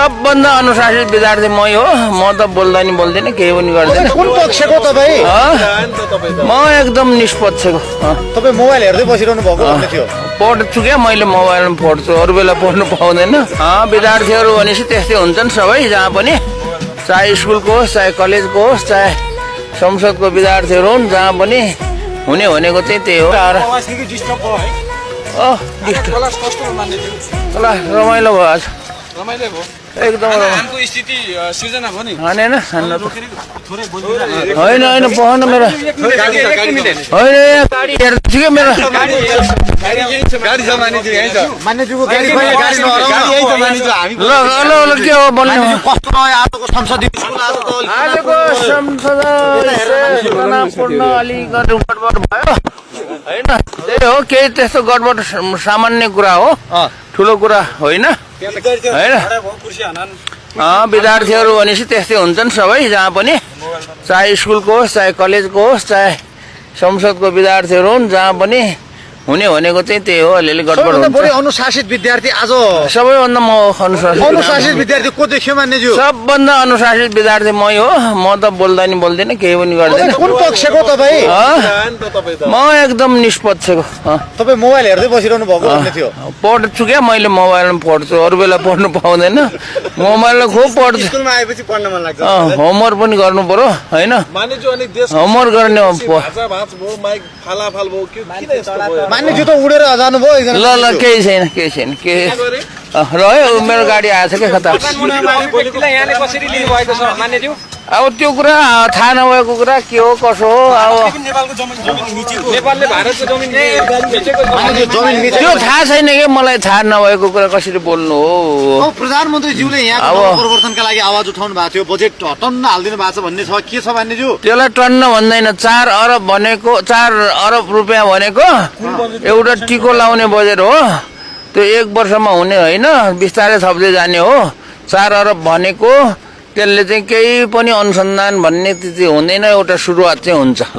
सबभन्दा अनुशासित विद्यार्थी मै हो। म त बोल्दैन केही पनि गर्दैन। कुन पक्षको तपाईँ? म एकदम निष्पक्षको। तपाईँ मोबाइल हेर्दै बसिरहनु भएको भन्ने थियो। पढ्छु क्या मैले, मोबाइलमा पढ्छु, अरू बेला पढ्नु पाउँदैन। विद्यार्थीहरू भनेपछि त्यस्तै हुन्छन् सबै, जहाँ पनि, चाहे स्कुलको होस्, चाहे कलेजको होस्, चाहे संसदको विद्यार्थीहरू हुन्, जहाँ पनि हुने भनेको चाहिँ त्यही हो। रमाइलो भयो आज, एकदम हानेन होइन पहन मेरो होइन, गाडी हेर्दैछु क्या मेरो। ल के हो भन्नु? आजको संसद अलिकति गडबड भयो होइन, त्यही हो, केही त्यस्तो गडबड सामान्य कुरा हो, ठुलो कुरा होइन। विद्यार्थीहरू भनेपछि त्यस्तै हुन्छन् सबै, जहाँ पनि, चाहे स्कुलको होस्, चाहे कलेजको होस्, चाहे संसदको विद्यार्थीहरू हुन्, जहाँ पनि हुने भनेको चाहिँ त्यही हो, अलिअलि गडबड हुन्छ। अनुशासित विद्यार्थी आज सबैभन्दा म अनुशासित विद्यार्थी को देख्यो मान्यज्यू? सबभन्दा अनुशासित विद्यार्थी मै हो। म त बोल्दैन केही पनि गर्दैन। कुन पक्षको तपाईँ? म एकदम निष्पक्षको। तपाईँ मोबाइल हेर्दै बसिरहनु भएको भन्ने थियो। पढ्छु क्या मैले, मोबाइलमा पढ्छु, अरू बेला पढ्नु पाउँदैन। मोबाइलमा खुब पढ्छु। स्कुलमा आएपछि पढ्न मन लाग्छ। होमवर्क पनि गर्नु पर्यो होइन, होमवर्क गर्ने। मान्यज्यू त उडेर जानुभयो एकजना। ल केही छैन रह्यो, मेरो गाडी आएछ क्या कता। अब त्यो कुरा थाहा नभएको कुरा के हो कसो हो, अब त्यो थाहा छैन कि मलाई, थाहा नभएको कुरा कसरी बोल्नु हो। प्रधानमन्त्रीज्यूले यहाँ परिवर्तनका लागि आवाज उठाउनु भएको थियो, बजेट टन्न हालिदिनु भएको छ भन्ने छ, के छ मान्यज्यू? त्यसलाई टन्न भन्दैन, 4 अरब भनेको, 4 अरब रुपियाँ भनेको एउटा टिको लाउने बजेट हो। त्यो 1 वर्षमा हुने होइन, बिस्तारै थप्दै जाने हो। 4 अरब भनेको त्यसले चाहिँ केही पनि अनुसन्धान भन्ने त्यति हुँदैन, एउटा सुरुवात चाहिँ हुन्छ।